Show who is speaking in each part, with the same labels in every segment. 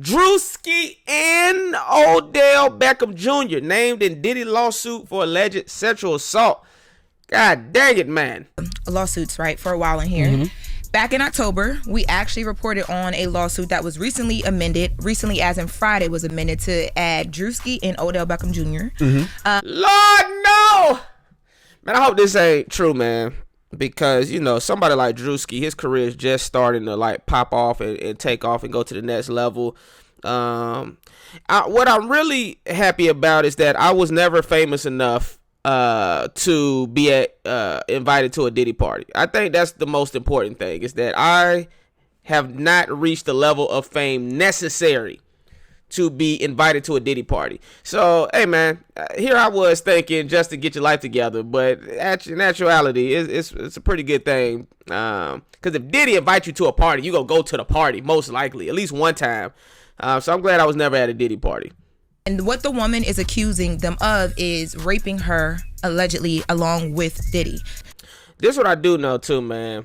Speaker 1: Druski and Odell Beckham Jr. named in Diddy lawsuit for alleged sexual assault. God dang it, man.
Speaker 2: Lawsuits, right, for a while in here. Mm-hmm. Back in October, we actually reported on a lawsuit that was recently amended. Recently, as in Friday, was amended to add Druski and Odell Beckham Jr.
Speaker 1: Mm-hmm. Lord, no! Man, I hope this ain't true, man. Because, you know, somebody like Druski, his career is just starting to, like, pop off and take off and go to the next level. What I'm really happy about is that I was never famous enough to be invited to a Diddy party. I think that's the most important thing, is that I have not reached the level of fame necessary to be invited to a Diddy party. So, hey, man, here I was thinking just to get your life together, but in actuality, it's a pretty good thing. Because if Diddy invites you to a party, you gonna go to the party, most likely, at least one time. So I'm glad I was never at a Diddy party.
Speaker 2: And what the woman is accusing them of is raping her, allegedly, along with Diddy.
Speaker 1: This is what I do know, too, man.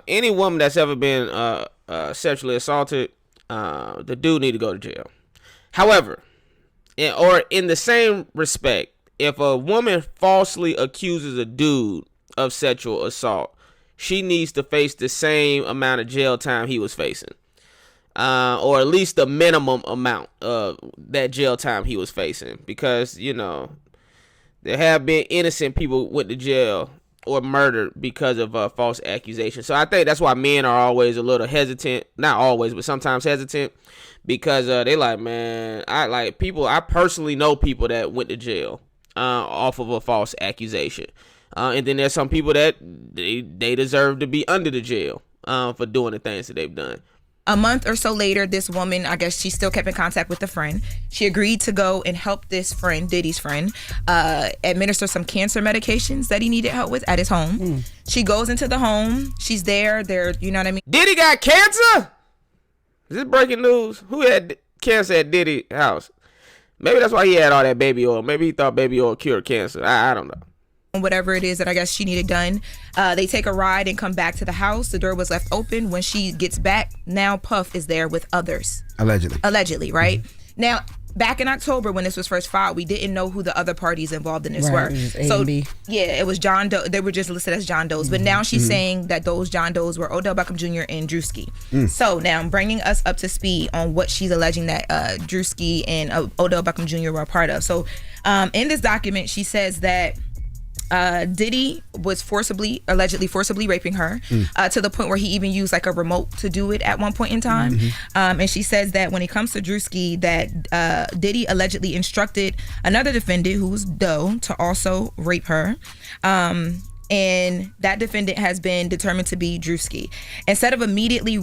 Speaker 1: Any woman that's ever been sexually assaulted, the dude need to go to jail. However, in the same respect, if a woman falsely accuses a dude of sexual assault, she needs to face the same amount of jail time he was facing. Or at least the minimum amount of that jail time he was facing. Because, you know, there have been innocent people went to jail or murdered because of false accusations. So I think that's why men are always a little hesitant. Not always, but sometimes hesitant. Because they like, man, I personally know people that went to jail off of a false accusation. And then there's some people that they deserve to be under the jail for doing the things that they've done.
Speaker 2: A month or so later, this woman, I guess she still kept in contact with the friend. She agreed to go and help this friend, Diddy's friend, administer some cancer medications that he needed help with at his home. She goes into the home. She's there, you know what I mean?
Speaker 1: Diddy got cancer? Is this breaking news? Who had cancer at Diddy's house? Maybe that's why he had all that baby oil. Maybe he thought baby oil cured cancer. I don't know.
Speaker 2: Whatever it is that I guess she needed done. They take a ride and come back to the house. The door was left open. When she gets back, now Puff is there with others. Allegedly, right? Now, back in October when this was first filed, we didn't know who the other parties involved in this were. So, yeah, it was John Doe. They were just listed as John Does. But now she's saying that those John Does were Odell Beckham Jr. and Druski. So now I'm bringing us up to speed on what she's alleging that Druski and Odell Beckham Jr. were a part of. So in this document, she says that Diddy was allegedly forcibly raping her to the point where he even used like a remote to do it at one point in time. And she says that when it comes to Druski, that Diddy allegedly instructed another defendant who was Doe to also rape her. And that defendant has been determined to be Druski. Instead of immediately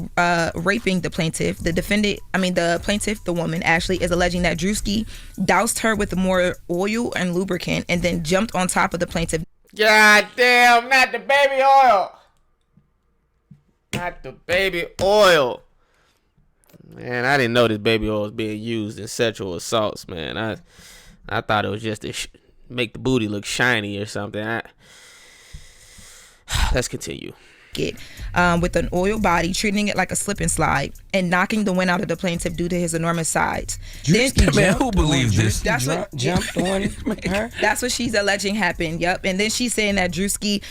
Speaker 2: raping the plaintiff, the woman, actually is alleging that Druski doused her with more oil and lubricant and then jumped on top of the plaintiff.
Speaker 1: God damn, not the baby oil. Not the baby oil. Man, I didn't know this baby oil was being used in sexual assaults, man. I thought it was just to make the booty look shiny or something. Let's continue.
Speaker 2: With an oil body, treating it like a slip and slide, and knocking the wind out of the plaintiff due to his enormous size.
Speaker 3: Who believes this?
Speaker 2: Jumped on her. That's what she's alleging happened. Yep. And then she's saying that Druski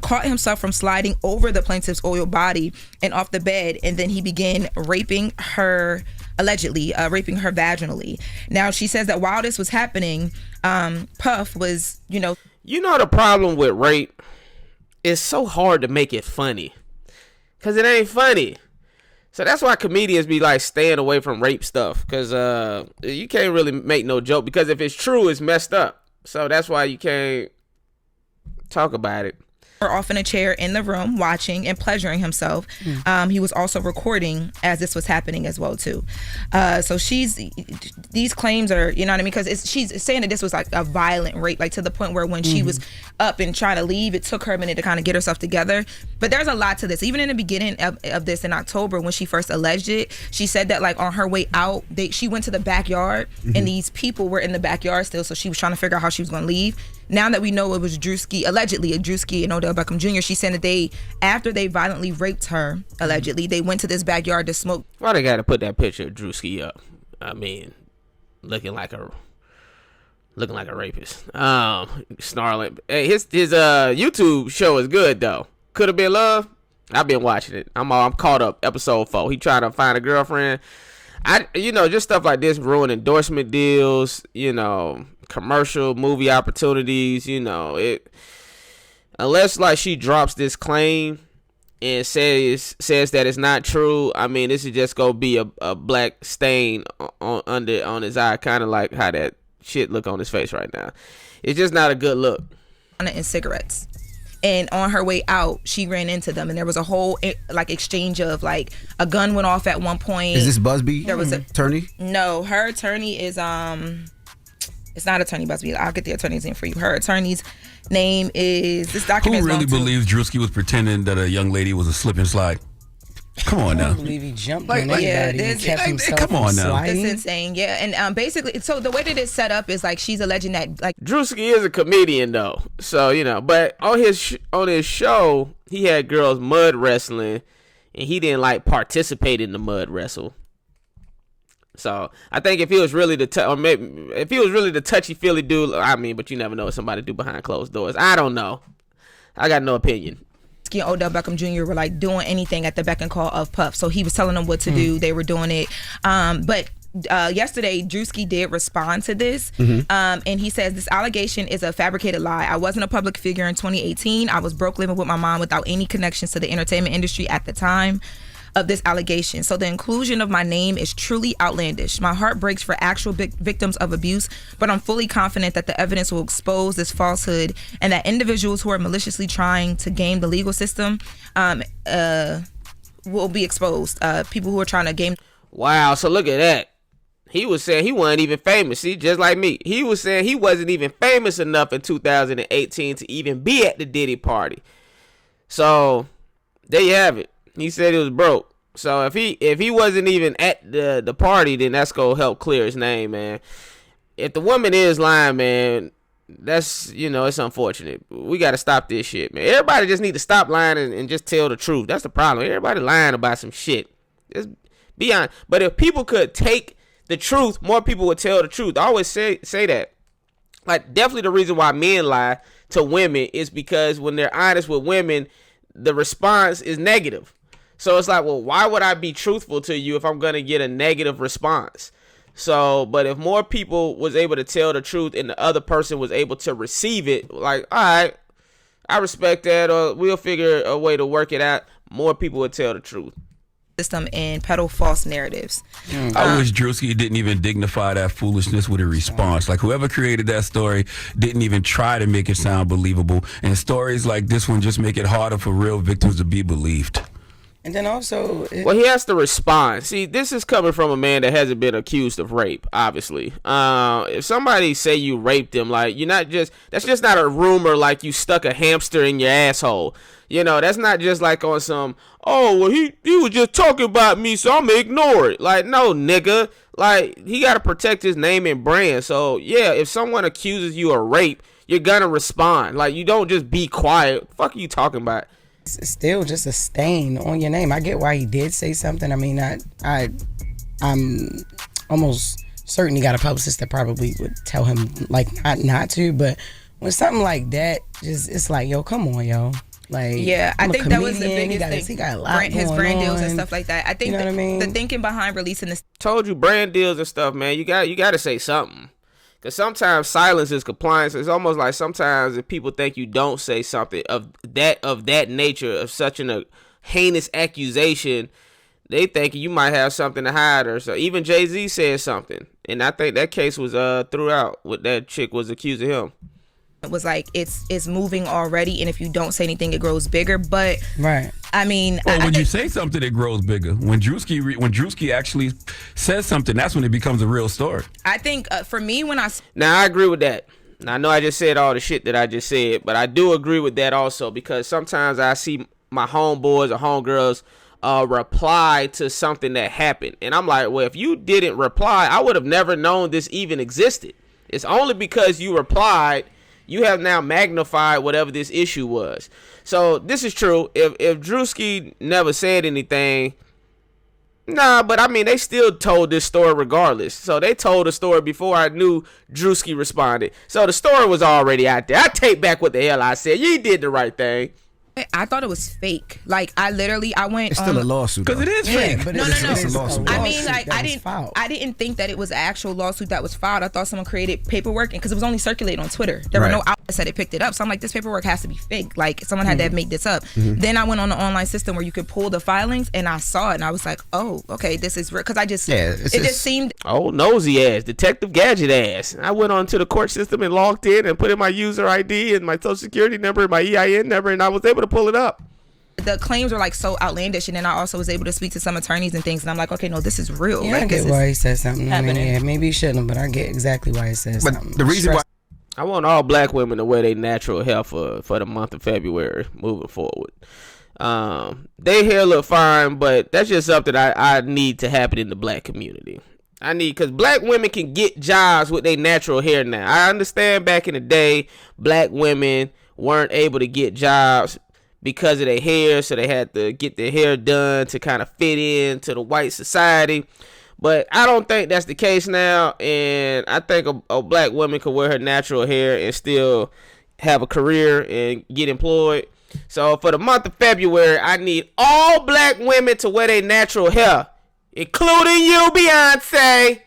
Speaker 2: caught himself from sliding over the plaintiff's oil body and off the bed, and then he began raping her, allegedly raping her vaginally. Now she says that while this was happening, Puff was,
Speaker 1: You know the problem with rape? It's so hard to make it funny, because it ain't funny. So that's why comedians be like staying away from rape stuff, because you can't really make no joke, because if it's true, it's messed up. So that's why you can't talk about it.
Speaker 2: Off in a chair in the room watching and pleasuring himself. He was also recording as this was happening as well too. So these claims are, you know what I mean, because she's saying that this was like a violent rape, like to the point where when she was up and trying to leave, it took her a minute to kind of get herself together. But there's a lot to this. Even in the beginning of this in October, when she first alleged it, she said that like on her way out, she went to the backyard and these people were in the backyard still, so she was trying to figure out how she was going to leave. Now that we know it was Druski, allegedly Druski and Odell Beckham Jr., she said that after they violently raped her, allegedly, they went to this backyard to smoke.
Speaker 1: Why they got to put that picture of Druski up? I mean, looking like a rapist. Snarling. Hey, his YouTube show is good though. Could have been love. I've been watching it. I'm caught up. Episode 4. He trying to find a girlfriend. Just stuff like this ruin endorsement deals. Commercial movie opportunities. Unless like she drops this claim and says that it's not true. I mean, this is just gonna be a black stain on his eye, kind of like how that shit look on his face right now. It's just not a good look.
Speaker 2: And cigarettes. And on her way out, she ran into them, and there was a whole exchange of a gun went off at one point.
Speaker 4: Is this Busby?
Speaker 2: There was
Speaker 4: attorney?
Speaker 2: No, her attorney is it's not Attorney Busby. I'll get the attorney's name for you. Her attorney's name is this document.
Speaker 3: Who really believes Druski was pretending that a young lady was a slip and slide? Come on now.
Speaker 5: I believe he jumped on anybody and kept himself
Speaker 3: come on now.
Speaker 2: That's insane. Yeah, and basically, so the way that it's set up is she's alleging that
Speaker 1: Druski is a comedian though, so but on his show he had girls mud wrestling, and he didn't participate in the mud wrestle. So I think if he was really the touchy feely dude, I mean, but you never know what somebody do behind closed doors. I don't know. I got no opinion.
Speaker 2: And Odell Beckham Jr. were doing anything at the beck and call of Puff, so he was telling them what to do. They were doing it, but yesterday Druski did respond to this, and he says this allegation is a fabricated lie. I wasn't a public figure in 2018. I was broke living with my mom without any connections to the entertainment industry at the time of this allegation. So the inclusion of my name is truly outlandish. My heart breaks for actual victims of abuse, but I'm fully confident that the evidence will expose this falsehood, and that individuals who are maliciously trying to game the legal system will be exposed. People who are trying to game.
Speaker 1: Wow, so look at that. He was saying he wasn't even famous. See, just like me. He was saying he wasn't even famous enough in 2018 to even be at the Diddy party. So there you have it. He said he was broke. So if he wasn't even at the party, then that's gonna help clear his name, man. If the woman is lying, man, that's it's unfortunate. We gotta stop this shit, man. Everybody just need to stop lying and just tell the truth. That's the problem. Everybody lying about some shit. Just be honest. But if people could take the truth, more people would tell the truth. I always say that. Definitely the reason why men lie to women is because when they're honest with women, the response is negative. So it's well, why would I be truthful to you if I'm going to get a negative response? So, but if more people was able to tell the truth and the other person was able to receive it, all right, I respect that, or we'll figure a way to work it out, more people would tell the truth.
Speaker 2: System and peddle false narratives.
Speaker 3: I wish Druski didn't even dignify that foolishness with a response. Whoever created that story didn't even try to make it sound believable. And stories like this one just make it harder for real victims to be believed.
Speaker 5: And then also,
Speaker 1: well, he has to respond. See, this is coming from a man that hasn't been accused of rape, obviously. If somebody say you raped him, you're not just, that's just not a rumor you stuck a hamster in your asshole. That's not just on some, oh, well, he was just talking about me, so I'm gonna ignore it. No, nigga. He gotta protect his name and brand. So, yeah, if someone accuses you of rape, you're gonna respond. You don't just be quiet. Fuck are you talking about?
Speaker 5: It's still just a stain on your name. I get why he did say something. I mean, I'm almost certain he got a publicist that probably would tell him not to. But when something like that, it's yo, come on, yo.
Speaker 2: Yeah, I think that was the biggest thing.
Speaker 5: He got a lot
Speaker 2: his
Speaker 5: going
Speaker 2: brand deals
Speaker 5: on.
Speaker 2: and stuff like that. I think
Speaker 5: what I mean?
Speaker 2: The thinking behind releasing this.
Speaker 1: Told you, brand deals and stuff, man. You got to say something. Because sometimes silence is compliance. It's almost like sometimes if people think you don't say something of that nature, of such a heinous accusation, they think you might have something to hide. Or so. Even Jay-Z said something. And I think that case was throughout what that chick was accusing him.
Speaker 2: It was it's moving already, and if you don't say anything, it grows bigger. But
Speaker 5: right,
Speaker 2: I mean,
Speaker 3: when you say something, it grows bigger. When Druski actually says something, that's when it becomes a real story.
Speaker 2: I think for me,
Speaker 1: now I agree with that. Now, I know I just said all the shit that I just said, but I do agree with that also, because sometimes I see my homeboys or homegirls reply to something that happened, and I'm like, well, if you didn't reply, I would have never known this even existed. It's only because you replied you have now magnified whatever this issue was. So this is true. If Druski never said anything, nah, but I mean, they still told this story regardless. So they told the story before I knew Druski responded. So the story was already out there. I take back what the hell I said. You did the right thing.
Speaker 2: I thought it was fake. Like I went.
Speaker 4: It's still a lawsuit
Speaker 3: because it is fake.
Speaker 5: But
Speaker 2: no.
Speaker 5: It's a lawsuit.
Speaker 2: I mean, like I didn't think that it was an actual lawsuit that was filed. I thought someone created paperwork, and because it was only circulating on Twitter, there were no outlets that it picked it up. So I'm like, this paperwork has to be fake. Like someone had to make this up. Then I went on the online system where you could pull the filings, and I saw it, and I was like, oh, okay, this is real. Because it just seemed
Speaker 1: nosy ass, Detective Gadget ass. I went onto the court system and logged in and put in my user ID and my social security number and my EIN number, and I was able to pull it up.
Speaker 2: The claims were like so outlandish, and then I also was able to speak to some attorneys and things, and I'm like, okay, no, this is real.
Speaker 5: Yeah,
Speaker 2: like,
Speaker 5: I get why he said something. I mean, maybe he shouldn't have, but I get exactly why he said something.
Speaker 4: But the reason why
Speaker 1: I want all black women to wear their natural hair for the month of February moving forward. Their hair look fine, but that's just something I need to happen in the black community. Because black women can get jobs with their natural hair now. I understand back in the day, black women weren't able to get jobs because of their hair, so they had to get their hair done to kind of fit into the white society. But I don't think that's the case now, and I think a black woman could wear her natural hair and still have a career and get employed. So for the month of February, I need all black women to wear their natural hair, including you, Beyonce.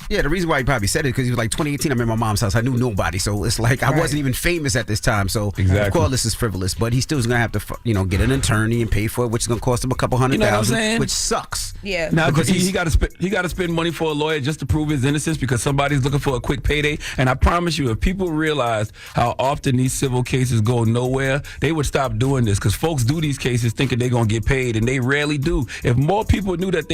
Speaker 4: Yeah, the reason why he probably said it because he was like 2018. I'm in my mom's house. I knew nobody, so it's like I wasn't even famous at this time. So of course this is frivolous, but he still is gonna have to, get an attorney and pay for it, which is gonna cost him a couple $100,000, which sucks.
Speaker 2: Yeah.
Speaker 3: Now because he got to spend money for a lawyer just to prove his innocence because somebody's looking for a quick payday. And I promise you, if people realized how often these civil cases go nowhere, they would stop doing this because folks do these cases thinking they're gonna get paid, and they rarely do. If more people knew that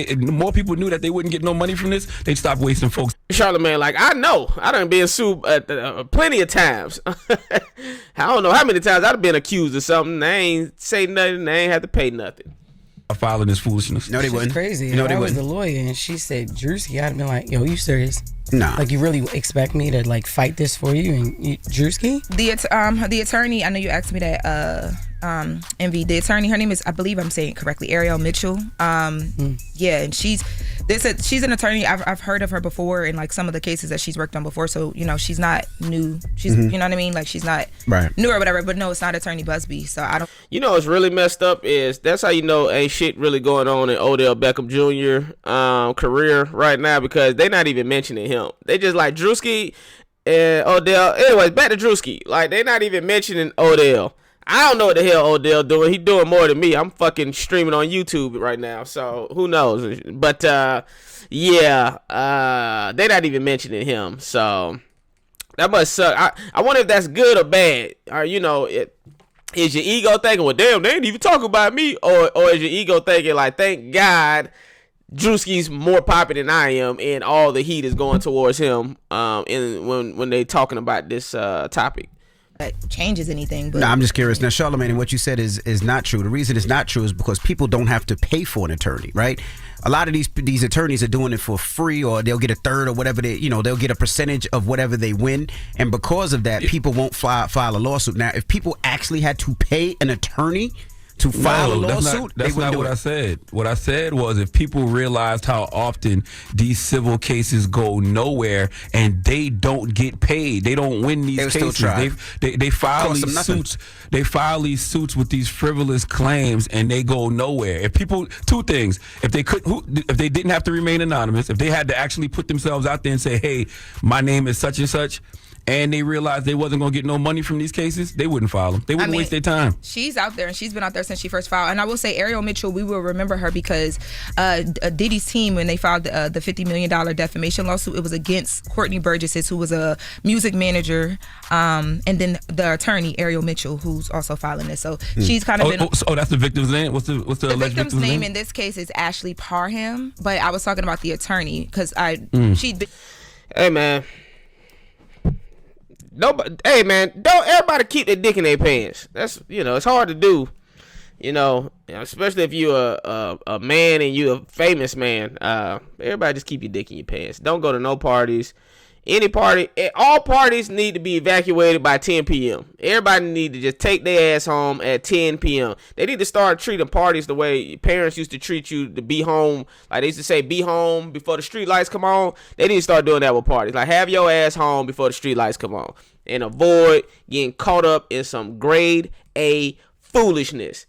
Speaker 3: they wouldn't get no money from this, they'd stop wasting folks.
Speaker 1: Charlamagne, like, I know I done been sued plenty of times. I don't know how many times I've been accused of something. They ain't say nothing. They ain't have to pay nothing.
Speaker 3: Filing this foolishness.
Speaker 4: No, they wouldn't.
Speaker 5: Crazy.
Speaker 4: No,
Speaker 5: if
Speaker 4: they
Speaker 5: I was
Speaker 4: wouldn't.
Speaker 5: the lawyer and she said Druski, I'd have been like, yo, you serious?
Speaker 4: Nah.
Speaker 5: Like, you really expect me to like fight this for you? And Druski?
Speaker 2: The attorney, I know you asked me that, Envy, the attorney, her name is, I believe I'm saying it correctly, Ariel Mitchell. Yeah, and she's an attorney. I've heard of her before in like some of the cases that she's worked on before. So she's not new. She's you know what I mean. Like she's not new or whatever. But no, it's not Attorney Busby. So I don't.
Speaker 1: What's really messed up is that's how ain't shit really going on in Odell Beckham Jr. Career right now because they're not even mentioning him. They just like Druski and Odell. Anyways, back to Druski. Like they're not even mentioning Odell. I don't know what the hell Odell doing. He doing more than me. I'm fucking streaming on YouTube right now, so who knows? But they're not even mentioning him, so that must suck. I wonder if that's good or bad. Or is your ego thinking, well, damn, they ain't even talking about me, or is your ego thinking like, thank God Druski's more popular than I am, and all the heat is going towards him. When they talking about this topic.
Speaker 2: That changes anything, but
Speaker 4: I'm just curious. Now, Charlamagne, what you said is not true. The reason it's not true is because people don't have to pay for an attorney, right? A lot of these attorneys are doing it for free, or they'll get a third or whatever they'll get a percentage of whatever they win, and because of that, people won't file a lawsuit. Now, if people actually had to pay an attorney to file a lawsuit,
Speaker 3: that's not what I said. What I said was if people realized how often these civil cases go nowhere and they don't get paid, they don't win these cases. They file these suits. They file these suits with these frivolous claims and they go nowhere. If people, two things: if they didn't have to remain anonymous, if they had to actually put themselves out there and say, "Hey, my name is such and such," and they realized they wasn't going to get no money from these cases, they wouldn't file them. They wouldn't waste their time.
Speaker 2: She's out there, and she's been out there since she first filed. And I will say, Ariel Mitchell, we will remember her because Diddy's team, when they filed the $50 million defamation lawsuit, it was against Courtney Burgess, who was a music manager, and then the attorney, Ariel Mitchell, who's also filing this. So she's kind of been...
Speaker 3: Oh, that's the victim's name? What's the alleged
Speaker 2: victim's name? In this case is Ashley Parham, but I was talking about the attorney because
Speaker 1: Hey, man. Nobody, hey man, don't everybody keep their dick in their pants. That's it's hard to do. You know, especially if you a man and you a famous man, everybody just keep your dick in your pants. Don't go to no parties. Any party, all parties need to be evacuated by 10 p.m. Everybody need to just take their ass home at 10 p.m. They need to start treating parties the way parents used to treat you to be home. Like they used to say, be home before the street lights come on. They need to start doing that with parties. Like have your ass home before the street lights come on. And avoid getting caught up in some grade A foolishness.